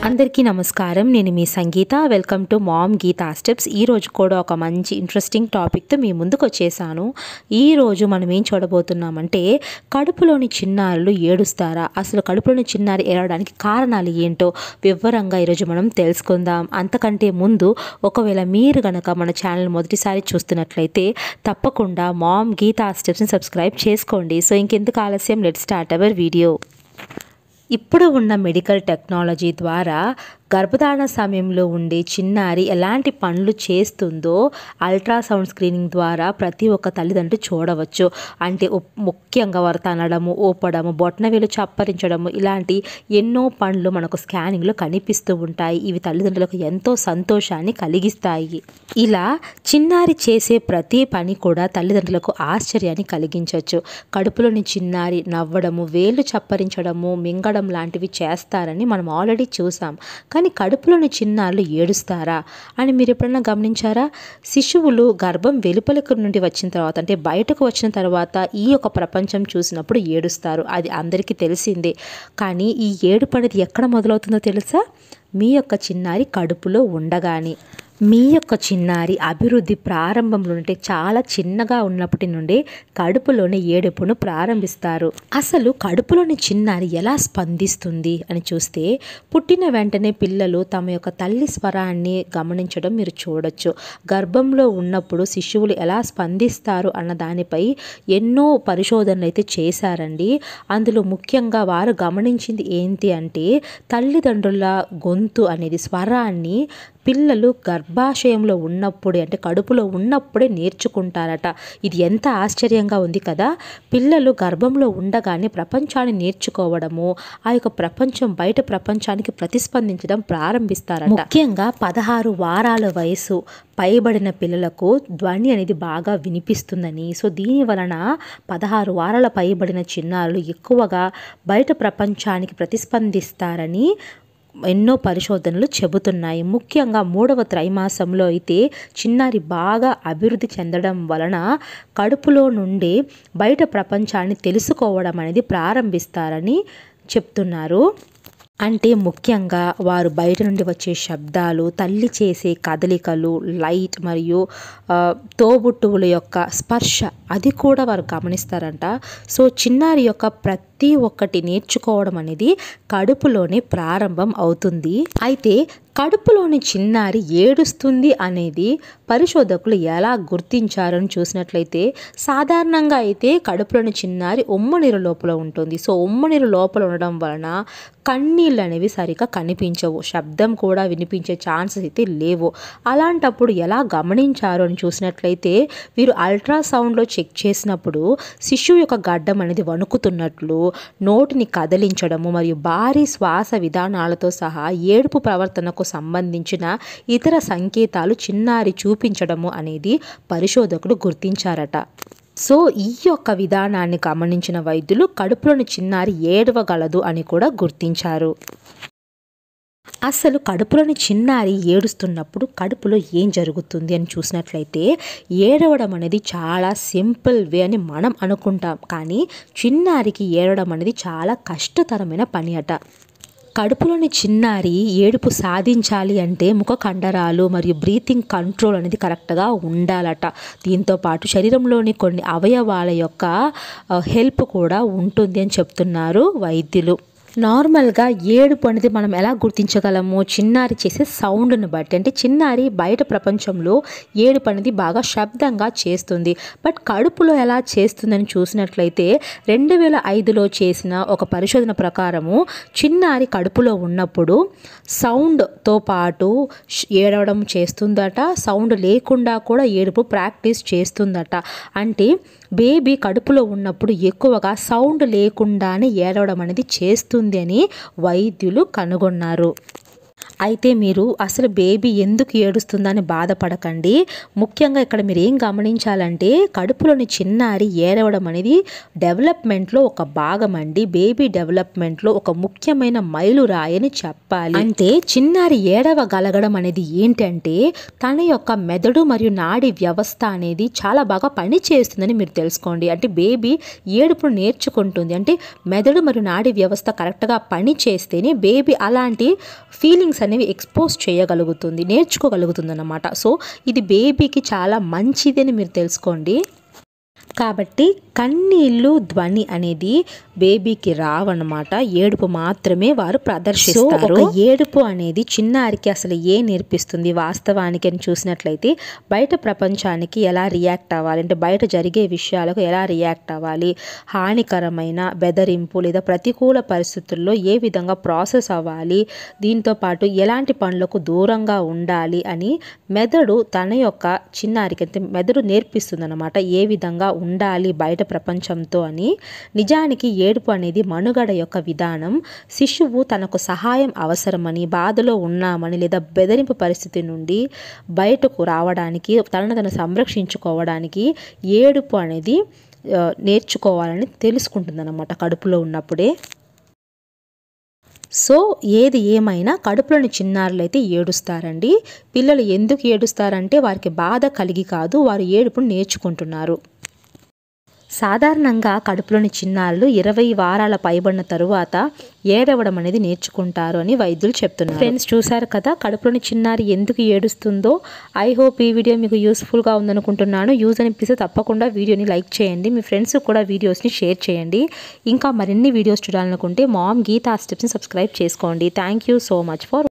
అందరికీ నమస్కారం. నేను మీ Sangeetha. Welcome to mom Geetha steps. ఈరోజు కూడా ఒక మంచి ఇంట్రెస్టింగ్ టాపిక్తో మీ ముందుకు వచ్చేసాను. ఈరోజు మనం ఏం చూడబోతున్నామంటే, కడుపులోని చిన్నారులు ఏడుస్తారా? అసలు కడుపులోని చిన్నారి ఏడవడానికి కారణాలు ఏంటో వివరంగా ఈరోజు మనం తెలుసుకుందాం. అంతకంటే ముందు ఒకవేళ మీరు కనుక మన ఛానల్ మొదటిసారి చూస్తున్నట్లయితే తప్పకుండా మామ్ గీతా స్టెప్స్ని సబ్స్క్రైబ్ చేసుకోండి. సో ఇంకెందుకు ఆలస్యం, లెట్స్ స్టార్ట్ అవర్ వీడియో. ఇప్పుడు ఉన్న మెడికల్ టెక్నాలజీ ద్వారా గర్భధారణ సమయంలో ఉండే చిన్నారి ఎలాంటి పనులు చేస్తుందో అల్ట్రాసౌండ్ స్క్రీనింగ్ ద్వారా ప్రతి ఒక్క తల్లిదండ్రులు చూడవచ్చు. అంటే ముఖ్యంగా వారు తనడము, ఊపడము, బొటనవేలు చప్పరించడము, ఇలాంటి ఎన్నో పనులు మనకు స్కానింగ్లో కనిపిస్తూ ఉంటాయి. ఇవి తల్లిదండ్రులకు ఎంతో సంతోషాన్ని కలిగిస్తాయి. ఇలా చిన్నారి చేసే ప్రతి పని కూడా తల్లిదండ్రులకు ఆశ్చర్యాన్ని కలిగించవచ్చు. కడుపులోని చిన్నారి నవ్వడము, వేలు చప్పరించడము, మింగడం లాంటివి చేస్తారని మనం ఆల్రెడీ చూసాం. కానీ కడుపులోని చిన్నారులు ఏడుస్తారా అని మీరు ఎప్పుడైనా గమనించారా? శిశువులు గర్భం వెలుపలికి నుండి వచ్చిన తర్వాత, అంటే బయటకు వచ్చిన తర్వాత ఈ యొక్క ప్రపంచం చూసినప్పుడు ఏడుస్తారు. అది అందరికీ తెలిసిందే. కానీ ఈ ఏడుపు అనేది ఎక్కడ మొదలవుతుందో తెలుసా? మీ యొక్క చిన్నారి కడుపులో ఉండగానే. మీ యొక్క చిన్నారి అభివృద్ధి ప్రారంభంలో ఉంటే చాలా చిన్నగా ఉన్నప్పటి నుండి కడుపులోని ఏడుపును ప్రారంభిస్తారు. అసలు కడుపులోని చిన్నారి ఎలా స్పందిస్తుంది అని చూస్తే, పుట్టిన వెంటనే పిల్లలు తమ యొక్క తల్లి స్వరాన్ని గమనించడం మీరు చూడొచ్చు. గర్భంలో ఉన్నప్పుడు శిశువులు ఎలా స్పందిస్తారు అన్న దానిపై ఎన్నో పరిశోధనలు అయితే చేశారండి. అందులో ముఖ్యంగా వారు గమనించింది ఏంటి అంటే, తల్లిదండ్రుల గొంతు అనేది, స్వరాన్ని పిల్లలు గర్భాశయంలో ఉన్నప్పుడే, అంటే కడుపులో ఉన్నప్పుడే నేర్చుకుంటారట. ఇది ఎంత ఆశ్చర్యంగా ఉంది కదా! పిల్లలు గర్భంలో ఉండగానే ప్రపంచాన్ని నేర్చుకోవడము, ఆ యొక్క ప్రపంచం బయట ప్రపంచానికి ప్రతిస్పందించడం ప్రారంభిస్తారట. ముఖ్యంగా 16 వారాల వయసు పైబడిన పిల్లలకు ధ్వని అనేది బాగా వినిపిస్తుందని, సో దీని వలన 16 వారాల పైబడిన చిన్నారులు ఎక్కువగా బయట ప్రపంచానికి ప్రతిస్పందిస్తారని ఎన్నో పరిశోధనలు చెబుతున్నాయి. ముఖ్యంగా 3వ త్రైమాసంలో అయితే చిన్నారి బాగా అభివృద్ధి చెందడం వలన కడుపులో నుండి బయట ప్రపంచాన్ని తెలుసుకోవడం అనేది ప్రారంభిస్తారని చెప్తున్నారు. అంటే ముఖ్యంగా వారు బయట నుండి వచ్చే శబ్దాలు, తల్లి చేసే కదలికలు, లైట్ మరియు తోబుట్టువుల యొక్క స్పర్శ, అది కూడా వారు గమనిస్తారంట. సో చిన్నారి యొక్క ప్రతి ఒక్కటి నేర్చుకోవడం అనేది కడుపులోనే ప్రారంభం అవుతుంది. అయితే కడుపులోని చిన్నారి ఏడుస్తుంది అనేది పరిశోధకులు ఎలా గుర్తించారని చూసినట్లయితే, సాధారణంగా అయితే కడుపులోని చిన్నారి ఉమ్మనీరు లోపల ఉంటుంది. సో ఉమ్మనీరు లోపల ఉండడం వలన కన్నీళ్ళు అనేవి సరిగా కనిపించవు, శబ్దం కూడా వినిపించే ఛాన్సెస్ అయితే లేవు. అలాంటప్పుడు ఎలా గమనించారు అని చూసినట్లయితే, వీరు అల్ట్రాసౌండ్లో చెక్ చేసినప్పుడు శిశువు యొక్క గడ్డం అనేది వణుకుతున్నట్లు, నోటిని కదిలించడము మరియు భారీ శ్వాస విధానాలతో సహా ఏడుపు ప్రవర్తనకు సంబంధించిన ఇతర సంకేతాలు చిన్నారి చూపించడము అనేది పరిశోధకులు గుర్తించారట. సో ఈ యొక్క విధానాన్ని గమనించిన వైద్యులు కడుపులోని చిన్నారి ఏడవగలదు అని కూడా గుర్తించారు. అసలు కడుపులోని చిన్నారి ఏడుస్తున్నప్పుడు కడుపులో ఏం జరుగుతుంది అని చూసినట్లయితే, ఏడవడం అనేది చాలా సింపుల్ వే అని మనం అనుకుంటాం. కానీ చిన్నారికి ఏడవడం అనేది చాలా కష్టతరమైన పని అట. కడుపులోని చిన్నారి ఏడుపు సాధించాలి అంటే ముఖ కండరాలు మరియు బ్రీతింగ్ కంట్రోల్ అనేది కరెక్ట్గా ఉండాలట. దీంతోపాటు శరీరంలోని కొన్ని అవయవాల యొక్క హెల్ప్ కూడా ఉంటుంది అని చెప్తున్నారు వైద్యులు. నార్మల్గా ఏడుపు అనేది మనం ఎలా గుర్తించగలము? చిన్నారి చేసే సౌండ్ని బట్టి. అంటే చిన్నారి బయట ప్రపంచంలో ఏడుపు అనేది బాగా శబ్దంగా చేస్తుంది, బట్ కడుపులో ఎలా చేస్తుందని చూసినట్లయితే 2005లో చేసిన ఒక పరిశోధన ప్రకారము చిన్నారి కడుపులో ఉన్నప్పుడు సౌండ్తో పాటు ఏడవడం చేస్తుందట, సౌండ్ లేకుండా కూడా ఏడుపు ప్రాక్టీస్ చేస్తుందట. అంటే బేబీ కడుపులో ఉన్నప్పుడు ఎక్కువగా సౌండ్ లేకుండానే ఏడవడం అనేది చేస్తుంది అని వైద్యులు కనుగొన్నారు. అయితే మీరు అసలు బేబీ ఎందుకు ఏడుస్తుందని బాధపడకండి. ముఖ్యంగా ఇక్కడ మీరు ఏం గమనించాలంటే కడుపులోని చిన్నారి ఏడవడం అనేది డెవలప్మెంట్లో ఒక భాగం అండి. బేబీ డెవలప్మెంట్లో ఒక ముఖ్యమైన మైలురాయి అని చెప్పాలి. అంటే చిన్నారి ఏడవగలగడం అనేది ఏంటంటే తన యొక్క మెదడు మరియు నాడి వ్యవస్థ అనేది చాలా బాగా పని చేస్తుందని మీరు తెలుసుకోండి. అంటే బేబీ ఏడుపును నేర్చుకుంటుంది. అంటే మెదడు మరియు నాడి వ్యవస్థ కరెక్ట్గా పని చేస్తేనే బేబీ అలాంటి ఫీలింగ్స్ అనేవి ఎక్స్పోజ్ చేయగలుగుతుంది, నేర్చుకోగలుగుతుంది అన్నమాట. సో ఇది బేబీకి చాలా మంచిదని మీరు తెలుసుకోండి. కాబట్టి కన్నీళ్ళు ధ్వని అనేది బేబీకి రావన్నమాట. ఏడుపు మాత్రమే వారు ప్రదర్శిస్తారు. ఏడుపు అనేది చిన్నారికి అసలు నేర్పిస్తుంది వాస్తవానికి అని చూసినట్లయితే బయట ప్రపంచానికి ఎలా రియాక్ట్ అవ్వాలి, అంటే బయట జరిగే విషయాలకు ఎలా రియాక్ట్ అవ్వాలి, హానికరమైన బెదిరింపు లేదా ప్రతికూల పరిస్థితుల్లో ఏ విధంగా ప్రాసెస్ అవ్వాలి, దీంతో పాటు ఎలాంటి పనులకు దూరంగా ఉండాలి అని మెదడు తన యొక్క చిన్నారికి అంటే మెదడు నేర్పిస్తుంది అన్నమాట. ఏ విధంగా ఉండాలి బయట ప్రపంచంతో అని. నిజానికి ఏడుపు అనేది మనుగడ యొక్క విధానం. శిశువు తనకు సహాయం అవసరమని, బాధలో ఉన్నామని లేదా బెదిరింపు పరిస్థితి నుండి బయటకు రావడానికి, తనను సంరక్షించుకోవడానికి ఏడుపు అనేది నేర్చుకోవాలని తెలుసుకుంటుందన్నమాట కడుపులో ఉన్నప్పుడే. సో ఏది ఏమైనా కడుపులోని చిన్నారులు అయితే ఏడుస్తారండి. పిల్లలు ఎందుకు ఏడుస్తారంటే వారికి బాధ కలిగి కాదు, వారు ఏడుపును నేర్చుకుంటున్నారు. సాధారణంగా కడుపులోని చిన్నారులు 20 వారాల పైబడిన తరువాత ఏడవడం అనేది నేర్చుకుంటారు అని వైద్యులు చెప్తున్నారు. ఫ్రెండ్స్ చూసారు కదా కడుపులోని చిన్నారి ఎందుకు ఏడుస్తుందో. ఐ హోప్ ఈ వీడియో మీకు యూస్ఫుల్గా ఉందనుకుంటున్నాను. యూజ్ అనిపిస్తే తప్పకుండా వీడియోని లైక్ చేయండి, మీ ఫ్రెండ్స్ కూడా వీడియోస్ని షేర్ చేయండి. ఇంకా మరిన్ని వీడియోస్ చూడాలనుకుంటే మామ్ గీతా స్టెప్స్ని సబ్స్క్రైబ్ చేసుకోండి. Thank you so much for